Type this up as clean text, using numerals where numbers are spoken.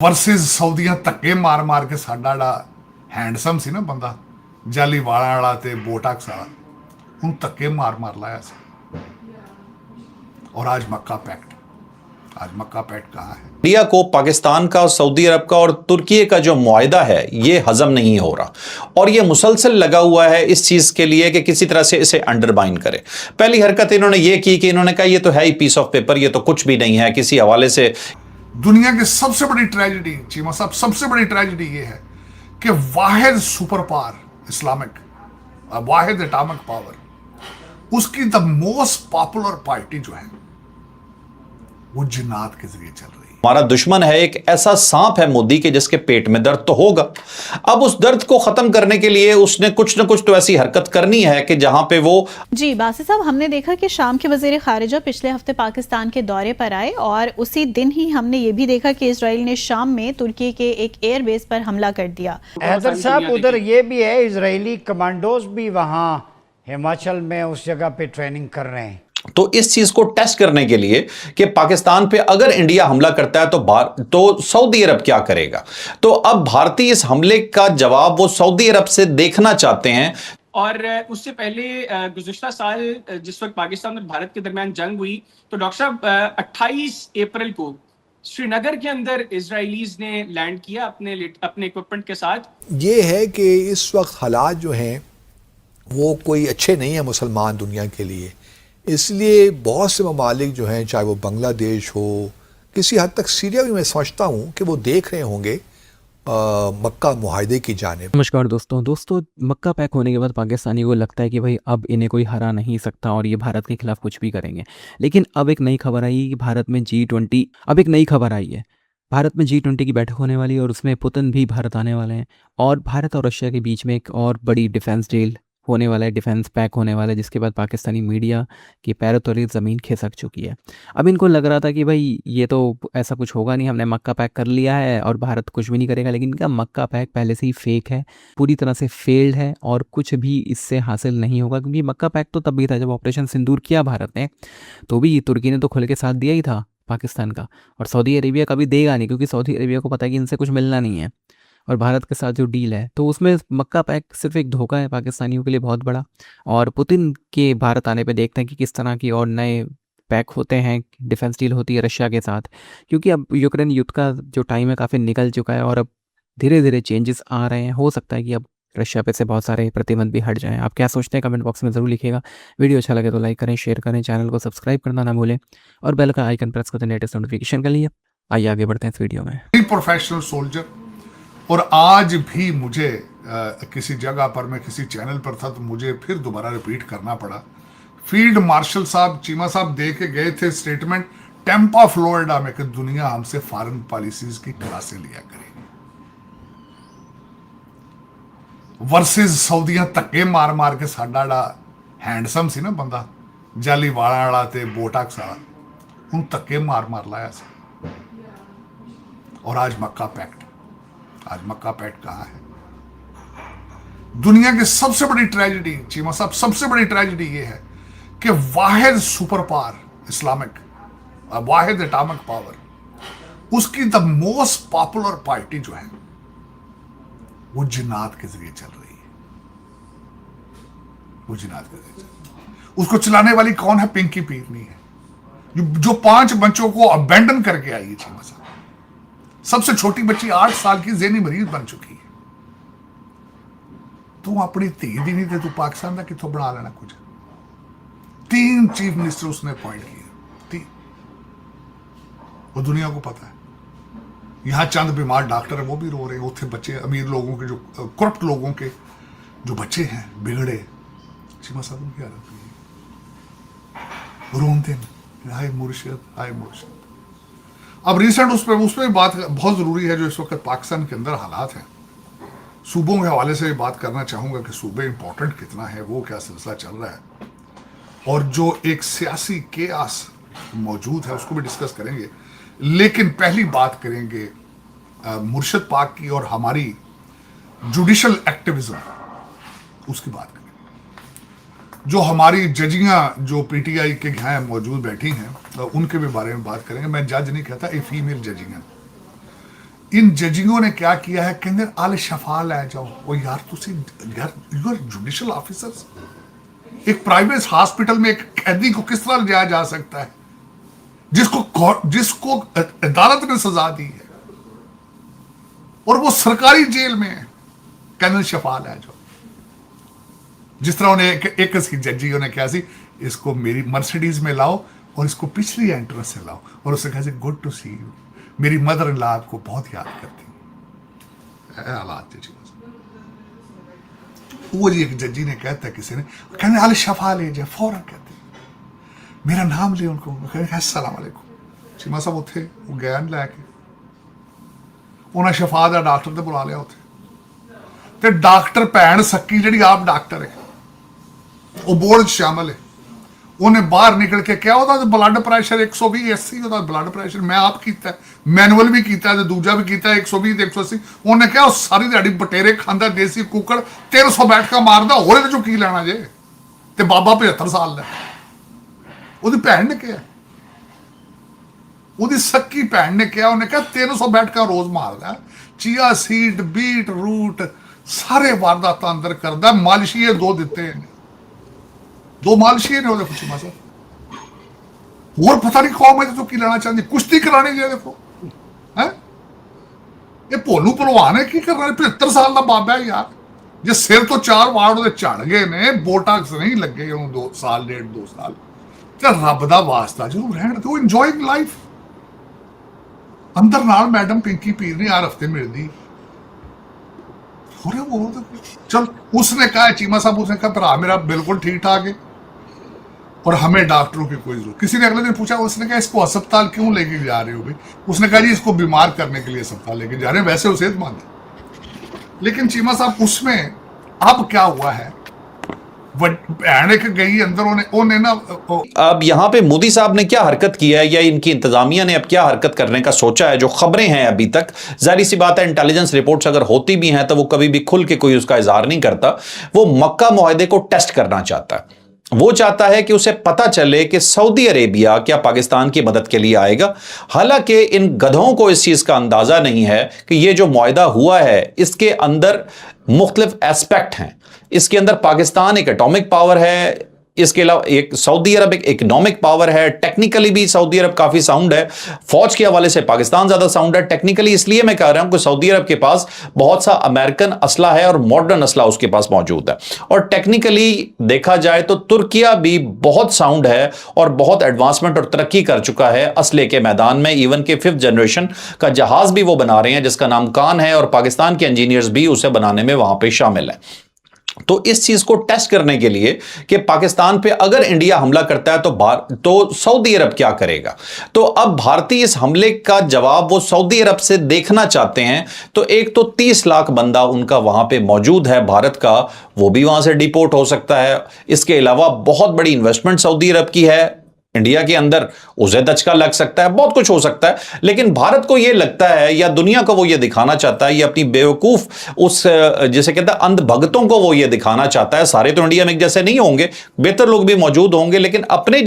Versus ਸਾਊਦੀਆਂ ਧੱਕੇ ਮਾਰ ਮਾਰ ਕੇ ਸਾਡਾ ਜਿਹੜਾ ਹੈਂਡਸਮ ਸੀ ਨਾ ਬੰਦਾ, ਜਾਲੀ ਵਾਲਾਂ ਵਾਲਾ ਤੇ ਬੋਟਾਕਸ ਵਾਲਾ, ਉਹਨੂੰ ਧੱਕੇ ਮਾਰ ਮਾਰ ਲਾਇਆ ਸੀ। और आज मक्का पैक्ट, आज मक्का पैक्ट कहाँ है? इंडिया को पाकिस्तान का, सऊदी अरब का और तुर्की का जो मुआहिदा है ये हजम नहीं हो रहा और ये मुसलसल लगा हुआ है इस चीज के लिए कि किसी तरह से इसे अंडरमाइन करे। पहली हरकत इन्होंने ये की कि इन्होंने कहा ये तो है ही पीस ऑफ पेपर, ये तो कुछ भी नहीं है। किसी हवाले से दुनिया की सबसे बड़ी ट्रेजेडी चीमा साहब, सबसे बड़ी ट्रेजेडी ये है कि वाहिद सुपर पावर इस्लामिक, वाहिद एटॉमिक पावर, उसकी द मोस्ट पॉपुलर पार्टी जो है वो जिन्नात के जरिए चल रही है। हमारा दुश्मन है एक ऐसा सांप है मोदी के जिसके पेट में दर्द तो होगा। अब उस दर्द को खत्म करने के लिए उसने कुछ न कुछ तो ऐसी हरकत करनी है कि जहां पे वो जी बासित साहब, हमने देखा कि शाम के वजीर खारिजा पिछले हफ्ते पाकिस्तान के दौरे पर आए और उसी दिन ही हमने ये भी देखा कि इजराइल ने शाम में तुर्की के एक एयरबेस पर हमला कर दिया। हैदर साहब, उधर ये भी है, इजरायली कमांडोज भी वहाँ हिमाचल में उस जगह पे ट्रेनिंग कर रहे हैं। तो इस चीज को टेस्ट करने के लिए कि पाकिस्तान पे अगर इंडिया हमला करता है तो सऊदी अरब क्या करेगा, तो अब भारतीय इस हमले का जवाब वो सऊदी अरब से देखना चाहते हैं। और उससे पहले गुज़िश्ता साल जिस वक्त पाकिस्तान और भारत के दरमियान जंग हुई तो डॉक्टर साहब 28 अप्रैल को श्रीनगर के अंदर इजरायलीज ने लैंड किया अपने इक्विपमेंट के साथ। ये है कि इस वक्त हालात जो हैं वो कोई अच्छे नहीं है मुसलमान दुनिया के लिए, इसलिए बहुत से ममालिक जो हैं, चाहे वो बांग्लादेश हो, किसी हद तक सीरिया भी मैं समझता हूँ कि वो देख रहे होंगे मक्का मुआहिदे की जानिब। नमस्कार दोस्तों, मक्का पैक होने के बाद पाकिस्तानी को लगता है कि भाई अब इन्हें कोई हरा नहीं सकता और ये भारत के खिलाफ कुछ भी करेंगे। लेकिन अब एक नई खबर आई कि भारत में G20 की बैठक होने वाली है और उसमें पुतिन भी भारत आने वाले हैं और भारत और रशिया के बीच में एक और बड़ी डिफेंस डील होने वाला है, डिफेंस पैक होने वाला है, जिसके बाद पाकिस्तानी मीडिया की पैरों तले ज़मीन खिसक चुकी है। अब इनको लग रहा था कि भाई ये तो ऐसा कुछ होगा नहीं, हमने मक्का पैक कर लिया है और भारत कुछ भी नहीं करेगा, लेकिन इनका मक्का पैक पहले से ही फेक है, पूरी तरह से फेल्ड है और कुछ भी इससे हासिल नहीं होगा। क्योंकि मक्का पैक तो तब भी था जब ऑपरेशन सिंदूर किया भारत ने, तो भी तुर्की ने तो खुल के साथ दिया ही था पाकिस्तान का, और सऊदी अरेबिया कभी देगा नहीं, क्योंकि सऊदी अरेबिया को पता है कि इनसे कुछ मिलना नहीं है। और भारत के साथ जो डील है तो उसमें मक्का पैक सिर्फ एक धोखा है पाकिस्तानियों के लिए बहुत बड़ा। और पुतिन के भारत आने पे देखते हैं कि किस तरह की और नए पैक होते हैं, डिफेंस डील होती है रशिया के साथ, क्योंकि अब यूक्रेन युद्ध का जो टाइम है काफ़ी निकल चुका है और अब धीरे धीरे चेंजेस आ रहे हैं। हो सकता है कि अब रशिया पे से बहुत सारे प्रतिबंध भी हट जाएं। आप क्या सोचते हैं कमेंट बॉक्स में ज़रूर लिखिएगा। वीडियो अच्छा लगे तो लाइक करें, शेयर करें, चैनल को सब्सक्राइब करना ना भूलें और बेल का आइकन प्रेस करते लेटेस्ट नोटिफिकेशन के लिए। आइए आगे बढ़ते हैं इस वीडियो में। प्रोफेशनल सोल्जर, और आज भी मुझे किसी जगह पर, मैं किसी चैनल पर था तो मुझे फिर दोबारा रिपीट करना पड़ा। फील्ड मार्शल साहब, चीमा साहब दे के गए थे स्टेटमेंट टेम्पा फ्लोरिडा में कि दुनिया हमसे फॉरेन पॉलिसीज की क्लासें लिया करेगी। वर्सेस साऊदियां धक्के मार मार के साडा ਜਿਹੜਾ हैंडसम सी ना बंदा, जाली वाਲਾਂ वाला ते बोटाक्स वाला, ਉਹਨੂੰ ਧੱਕੇ मार मार लाया ਸੀ। और आज मक्का पैक्ट, आज मक्का पैक्ट कहाँ है? दुनिया की सबसे बड़ी ट्रेजेडी चीमा साहब, सबसे बड़ी ट्रेजेडी ये है कि वाहिद सुपर पावर इस्लामिक, वाहिद एटॉमिक पावर, उसकी द मोस्ट पॉपुलर पार्टी जो है वो जिन्नात के जरिए चल रही है। वो जिन्नात के जरिए चल रही है। उसको चलाने वाली कौन है? पिंकी पीरनी है, जो 5 बच्चों को अबेंडन करके आई है। चीमा साहब, सबसे छोटी बच्ची 8 साल की ज़हनी मरीज बन चुकी है। तू अपनी धी दी नहीं थे, तू पाकिस्तान का कितों बना लेना कुछ। 3 चीफ मिनिस्टर उसने अपॉइंट किए, 3। वो दुनिया को पता है। यहाँ चंद बीमार डॉक्टर है वो भी रो रहे हैं, उथे बच्चे, अमीर लोगों के, जो करप्ट लोगों के जो बच्चे हैं बिगड़े, चीमा साहब उनकी हालत हुई, रोनते हैं, हाय मुर्शिद, हाय मुर्शिद। अब रिसेंट उस पर बात बहुत ज़रूरी है, जो इस वक्त पाकिस्तान के अंदर हालात हैं। सूबों के हवाले से बात करना चाहूँगा कि सूबे इंपॉर्टेंट कितना है, वो क्या सिलसिला चल रहा है, और जो एक सियासी केयास मौजूद है उसको भी डिस्कस करेंगे। लेकिन पहली बात करेंगे मुर्शिद पाक की और हमारी जुडिशल एक्टिविज्म, उसकी बात करेंगे। जो हमारी जजियाँ जो पीटीआई के यहाँ मौजूद बैठी हैं, उनके भी बारे में बात करेंगे। मैं जज नहीं कहता, ए फीमेल जजियाँ, इन जजियों ने क्या किया है, कहते अल शफा ले जाओ। वो यार तुसी यार यू आर जुडिशल ऑफिसर्स, एक प्राइवेट हॉस्पिटल में एक कैदी को किस तरह ले जाया जा सकता है जिसको अदालत ने सजा दी है और वो सरकारी जेल में है, कहते शफा ले जाओ। जिस तरह उन्हें एक इसकी जजियों ने क्या सी, इसको मेरी मर्सिडीज में लाओ और इसको पिछली एंट्रेंस से लाओ और उससे कहा गुड टू सी यू, मेरी मदर इन लॉ आपको बहुत याद करती है। हालात जजी वो जी एक जजी ने कहता किसी ने, कहने अल शफा ले जाए, फौरन कहते मेरा नाम ले उनको, अस्सलाम वालेकुम। चीमा साहब उठे, वो गया लैके उन्हें शफा का डॉक्टर तो बुला लिया उथे, ते डॉक्टर भैन सक्की जी आप डॉक्टर है वो बोर्ड शामिल है, उन्हें बाहर निकल के क्या होता ब्लड प्रैशर 120/80 होता ब्लड प्रैशर, मैं आप किया मैनुअल भी किया दूजा भी किया 120/180। उन्हें क्या सारी दिहाड़ी बटेरे खांदा देसी कुकड़ 1300 बैठका मारदा, होरे चो की लेना जे, ते बाबा 75 साल का। ਉਹਦੀ ਭੈਣ ਨੇ ਕਿਹਾ, ਉਹਦੀ ਸੱਕੀ ਭੈਣ ਨੇ ਕਿਹਾ, ਉਹਨੇ ਕਿਹਾ 300 ਬੈਠਕਾਂ ਰੋਜ਼ ਮਾਰਦਾ, ਚੀਆ ਸੀਡ ਬੀਟ ਰੂਟ ਸਾਰੇ ਵਾਰਦਾਤਾਂ ਅੰਦਰ ਕਰਦਾ। ਮਾਲਸ਼ੀਏ 2 ਦਿੱਤੇ ਨੇ, 2 ਮਾਲਸ਼ੀਏ ਨੇ ਉਹਦੇ ਕੁਛ ਮਾਸਾ, ਹੋਰ ਪਤਾ ਨਹੀਂ ਕੌਮ ਇਹਦੇ ਤੋਂ ਕੀ ਲੈਣਾ ਚਾਹੁੰਦੀ, ਕੁਸ਼ਤੀ ਕਰਾਣੀ ਜੇ ਦੇਖੋ ਹੈ। ਇਹ ਭੋਲੂ ਭਲਵਾਨ ਹੈ, ਕੀ ਕਰਨਾ, 75 ਸਾਲ ਦਾ ਬਾਬਾ ਹੈ ਯਾਰ। ਜੇ ਸਿਰ ਤੋਂ 4 ਵਾਰ ਉਹਦੇ ਝੜ ਗਏ ਨੇ, ਬੋਟਾਕਸ ਨਹੀਂ ਲੱਗੇ ਉਹਨੂੰ 2 ਸਾਲ 1.5 2 ਸਾਲ, ਤੇ ਰੱਬ ਦਾ ਵਾਸਤਾ ਜਦੋਂ ਰਹਿਣ ਦਿਓ, ਇੰਜੋਇੰਗ ਲਾਈਫ। ਅੰਦਰ ਨਾਲ ਮੈਡਮ ਪਿੰਕੀ ਪੀਰ ਨੇ ਹਰ ਹਫਤੇ ਮਿਲਦੀ हो रहे वो तो चल। उसने कहा चीमा साहब, उसने कहा भरा मेरा बिल्कुल ठीक ठाक है और हमें डॉक्टरों की कोई जरूरत। किसी ने अगले दिन पूछा, उसने कहा इसको अस्पताल क्यों लेके जा रहे हो भाई? उसने कहा जी इसको बीमार करने के लिए अस्पताल लेके जा रहे हैं, वैसे वो सेहतमंद है। लेकिन चीमा साहब उसमें अब क्या हुआ है, गई अंदर ना। अब यहाँ पे मोदी साहब ने क्या हरकत किया है या इनकी इंतजामिया ने अब क्या हरकत करने का सोचा है, जो खबरें हैं अभी तक, जाहिर सी बात है इंटेलिजेंस रिपोर्ट्स अगर होती भी हैं तो वो कभी भी खुल के कोई उसका इजहार नहीं करता। वो मक्का मुआहदे को टेस्ट करना चाहता है। वो चाहता है कि उसे पता चले कि सऊदी अरेबिया क्या पाकिस्तान की मदद के लिए आएगा। हालांकि इन गधों को इस चीज का अंदाजा नहीं है कि ये जो मुआहदा हुआ है इसके अंदर मुख्तलिफ एस्पेक्ट हैं। इसके अंदर पाकिस्तान एक एटॉमिक पावर है, इसके अलावा एक सऊदी अरब एक इकोनॉमिक पावर है, टेक्निकली भी सऊदी अरब काफी साउंड है, फौज के हवाले से पाकिस्तान ज्यादा साउंड है। टेक्निकली इसलिए मैं कह रहा हूं कि सऊदी अरब के पास बहुत सा अमेरिकन असला है और मॉडर्न असला उसके पास मौजूद है, और टेक्निकली देखा जाए तो तुर्किया भी बहुत साउंड है और बहुत एडवांसमेंट और तरक्की कर चुका है असले के मैदान में। इवन के 5th जनरेशन का जहाज भी वो बना रहे हैं जिसका नाम कान है, और पाकिस्तान के इंजीनियर्स भी उसे बनाने में वहां पर शामिल है। तो इस चीज को टेस्ट करने के लिए कि पाकिस्तान पे अगर इंडिया हमला करता है तो सऊदी अरब क्या करेगा, तो अब भारतीय इस हमले का जवाब वो सऊदी अरब से देखना चाहते हैं। तो एक तो 30 लाख बंदा उनका वहां पे मौजूद है भारत का, वो भी वहां से डिपोर्ट हो सकता है। इसके अलावा बहुत बड़ी इन्वेस्टमेंट सऊदी अरब की है इंडिया के अंदर, उसे दचका लग सकता है, बहुत कुछ हो सकता है। लेकिन भारत को यह लगता है या दुनिया को वो ये दिखाना चाहता है, ये अपनी बेवकूफ उस जैसे कहता है अंधभक्तों को वो ये दिखाना चाहता है। सारे तो इंडिया में एक जैसे नहीं होंगे, बेहतर लोग भी मौजूद होंगे, लेकिन अपने